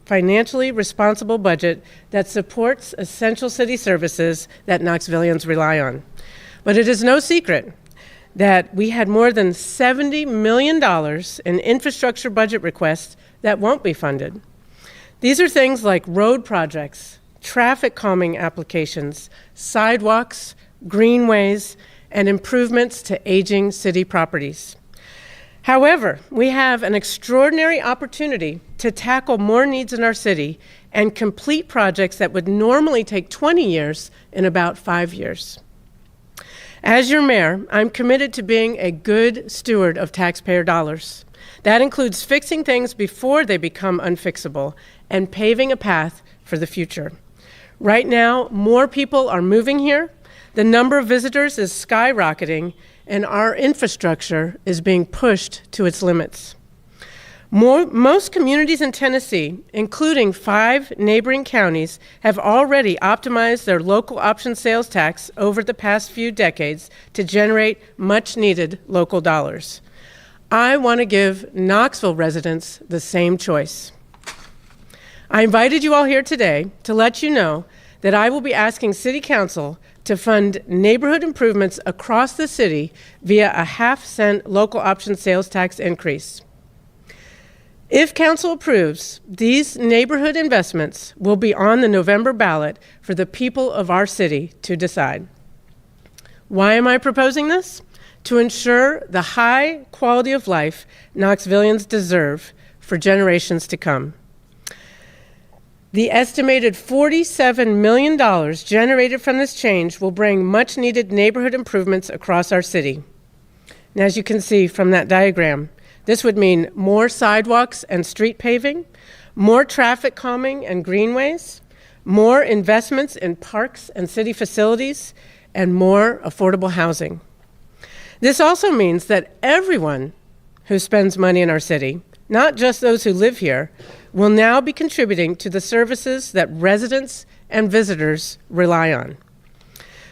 financially responsible budget that supports essential city services that Knoxvillians rely on. But it is no secret that we had more than $70 million in infrastructure budget requests that won't be funded. These are things like road projects, traffic calming applications, sidewalks, greenways, and improvements to aging city properties. However, we have an extraordinary opportunity to tackle more needs in our city and complete projects that would normally take 20 years in about 5 years. As your mayor, I'm committed to being a good steward of taxpayer dollars. That includes fixing things before they become unfixable and paving a path for the future. Right now, more people are moving here, the number of visitors is skyrocketing, and our infrastructure is being pushed to its limits. Most communities in Tennessee, including 5 neighboring counties, have already optimized their local option sales tax over the past few decades to generate much-needed local dollars. I want to give Knoxville residents the same choice. I invited you all here today to let you know that I will be asking City Council to fund neighborhood improvements across the city via a half-cent local option sales tax increase. If Council approves, these neighborhood investments will be on the November ballot for the people of our city to decide. Why am I proposing this? To ensure the high quality of life Knoxvillians deserve for generations to come. The estimated $47 million generated from this change will bring much-needed neighborhood improvements across our city. And as you can see from that diagram, this would mean more sidewalks and street paving, more traffic calming and greenways, more investments in parks and city facilities, and more affordable housing. This also means that everyone who spends money in our city, not just those who live here, will now be contributing to the services that residents and visitors rely on.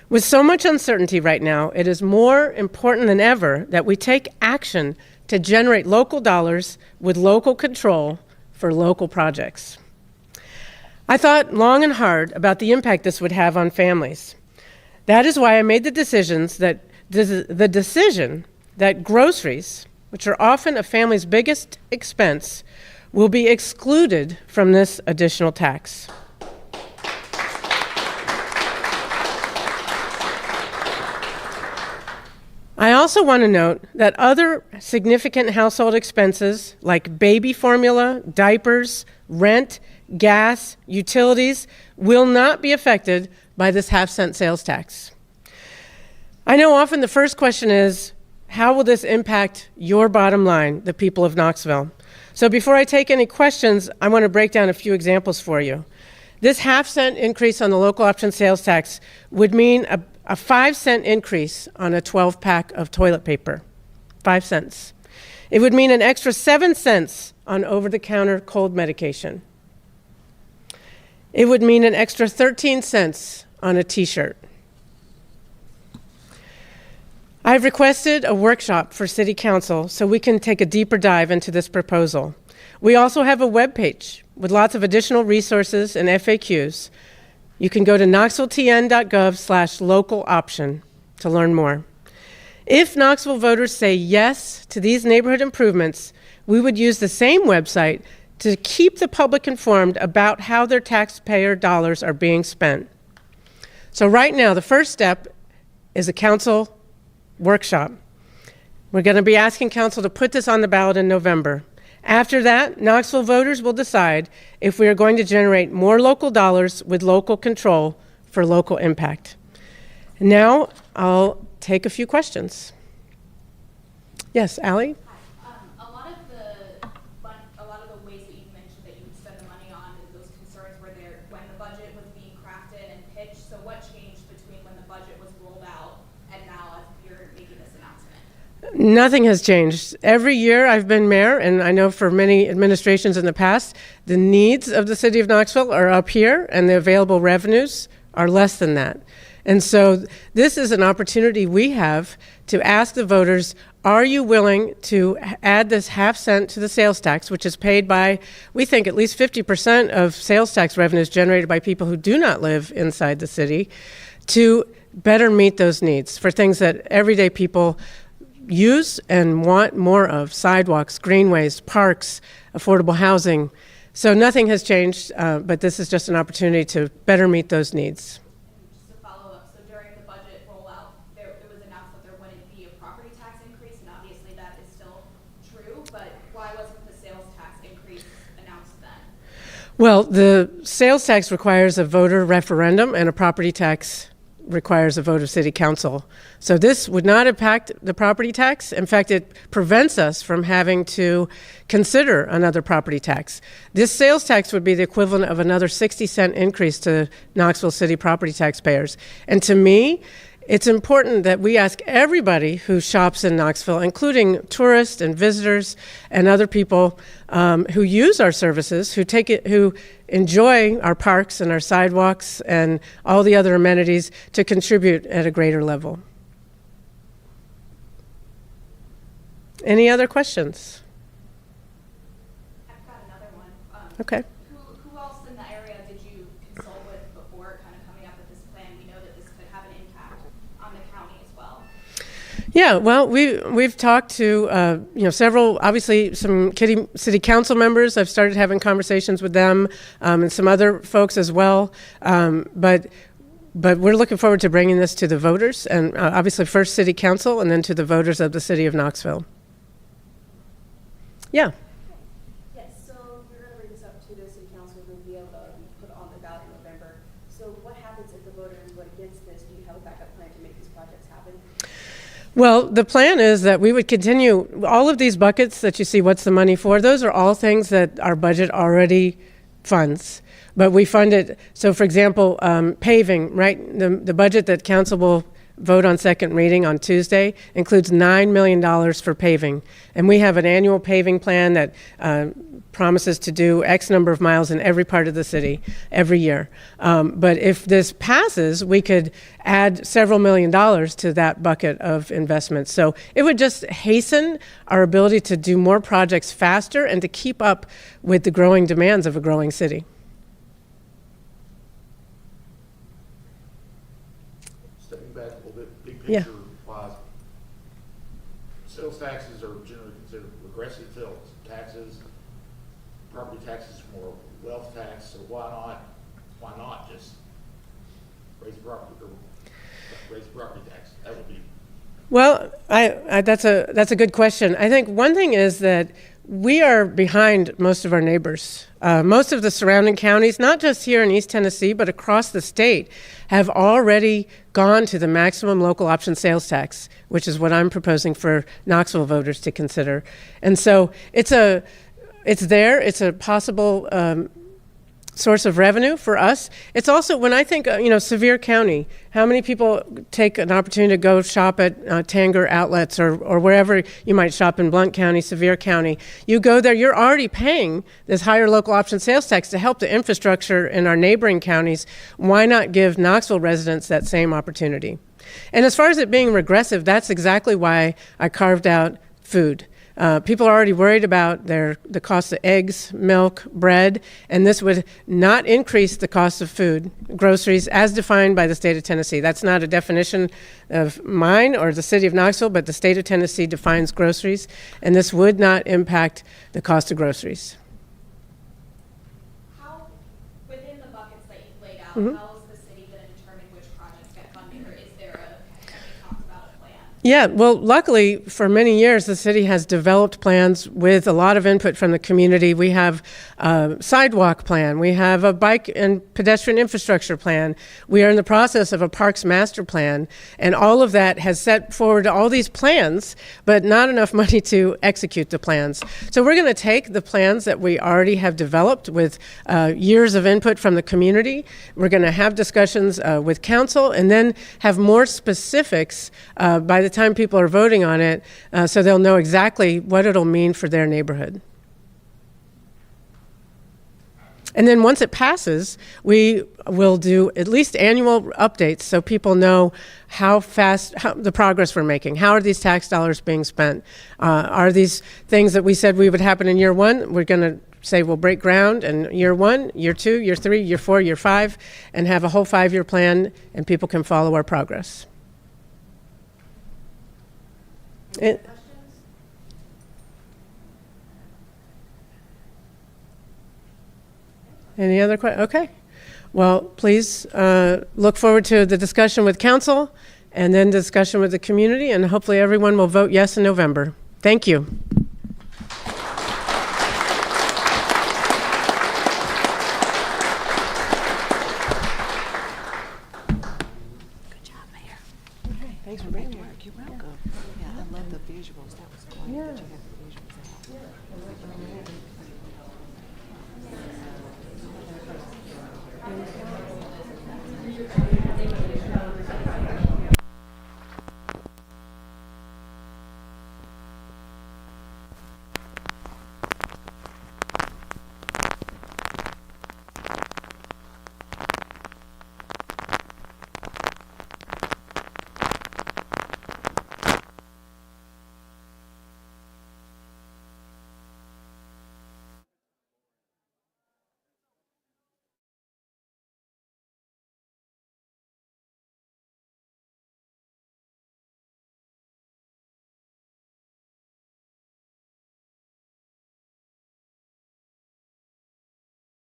With so much uncertainty right now, it is more important than ever that we take action to generate local dollars with local control for local projects. I thought long and hard about the impact this would have on families. That is why I made the decision that groceries, which are often a family's biggest expense, will be excluded from this additional tax. I also want to note that other significant household expenses like baby formula, diapers, rent, gas, utilities will not be affected by this half-cent sales tax. I know often the first question is, how will this impact your bottom line, the people of Knoxville? So before I take any questions, I want to break down a few examples for you. This half-cent increase on the local option sales tax would mean a 5-cent increase on a 12-pack of toilet paper, 5 cents. It would mean an extra 7 cents on over-the-counter cold medication. It would mean an extra 13 cents on a t-shirt. I've requested a workshop for City Council so we can take a deeper dive into this proposal. We also have a webpage with lots of additional resources and FAQs. You can go to knoxvilletn.gov/local option to learn more. If Knoxville voters say yes to these neighborhood improvements, we would use the same website to keep the public informed about how their taxpayer dollars are being spent. So right now, the first step is a council workshop. We're going to be asking council to put this on the ballot in November. After that, Knoxville voters will decide if we are going to generate more local dollars with local control for local impact. Now, I'll take a few questions. Yes, Allie? A lot of the ways that you've mentioned that you would spend the money on, those concerns were there when the budget was being crafted and pitched. So what changed between when the budget was rolled out and now as you're making this announcement? Nothing has changed. Every year I've been mayor, and I know for many administrations in the past, the needs of the city of Knoxville are up here and the available revenues are less than that. And so this is an opportunity we have to ask the voters, are you willing to add this half cent to the sales tax, which is paid by, we think, at least 50% of sales tax revenues generated by people who do not live inside the city, to better meet those needs for things that everyday people use and want more of: sidewalks, greenways, parks, affordable housing. So nothing has changed, but this is just an opportunity to better meet those needs. Just a follow-up, so during the budget rollout, it was announced that there wouldn't be a property tax increase, and obviously that is still true, but why wasn't the sales tax increase announced then? Well, the sales tax requires a voter referendum, and a property tax requires a vote of city council. So this would not impact the property tax. In fact, it prevents us from having to consider another property tax. This sales tax would be the equivalent of another 60-cent increase to Knoxville City property taxpayers. And to me, it's important that we ask everybody who shops in Knoxville, including tourists and visitors and other people who use our services, who enjoy our parks and our sidewalks and all the other amenities, to contribute at a greater level. Any other questions? I've got another one. Okay. Who else in the area did you consult with before kind of coming up with this plan? We know that this could have an impact on the county as well. Yeah, well, we've talked to several, obviously some city council members. I've started having conversations with them, and some other folks as well. But we're looking forward to bringing this to the voters, and obviously first city council, and then to the voters of the city of Knoxville. Yeah. Yes, so we're going to bring this up to the city council, who will be able to put on the ballot in November. So what happens if the voters vote against this? Do you have a backup plan to make these projects happen? Well, the plan is that we would continue all of these buckets that you see, what's the money for? Those are all things that our budget already funds. But we fund it. So, for example, paving, right? The budget that council will vote on second reading on Tuesday includes $9 million for paving. And we have an annual paving plan that promises to do X number of miles in every part of the city every year. But if this passes, we could add several $million to that bucket of investments. So it would just hasten our ability to do more projects faster and to keep up with the growing demands of a growing city. Stepping back a little bit, big Yeah. picture wise, sales taxes are generally considered regressive taxes. Property taxes are more wealth tax, so why not just raise the property tax? That would be. Well, that's a good question. I think one thing is that we are behind most of our neighbors. Most of the surrounding counties, not just here in East Tennessee, but across the state, have already gone to the maximum local option sales tax, which is what I'm proposing for Knoxville voters to consider. And so it's there. It's a possible source of revenue for us. It's also, when I think, Sevier County, how many people take an opportunity to go shop at Tanger outlets or wherever you might shop in Blount County, Sevier County. You go there, you're already paying this higher local option sales tax to help the infrastructure in our neighboring counties. Why not give Knoxville residents that same opportunity? And as far as it being regressive, that's exactly why I carved out food. People are already worried about the cost of eggs, milk, bread, and this would not increase the cost of food, groceries, as defined by the state of Tennessee. That's not a definition of mine or the city of Knoxville, but the state of Tennessee defines groceries, and this would not impact the cost of groceries. How, within the buckets that you've laid out, Mm-hmm. how is the city going to determine which projects get funded, or is there have you talked about a plan? Yeah, well, luckily, for many years, the city has developed plans with a lot of input from the community. We have a sidewalk plan. We have a bike and pedestrian infrastructure plan. We are in the process of a parks master plan. And all of that has set forward all these plans, but not enough money to execute the plans. So we're going to take the plans that we already have developed with years of input from the community. We're going to have discussions with council and then have more specifics by the time people are voting on it, so they'll know exactly what it'll mean for their neighborhood. And then once it passes, we will do at least annual updates so people know how the progress we're making. How are these tax dollars being spent? Are these things that we said we would happen in year one? We're going to say we'll break ground in year 1, year 2, year 3, year 4, year 5, and have a whole 5-year plan, and people can follow our progress. Any other questions? Okay. Well, please look forward to the discussion with council and then discussion with the community, and hopefully everyone will vote yes in November. Thank you. Good job, Mayor. Thanks for being here. You're welcome. Yeah, I love the visuals. That was great. Did you have the visuals out?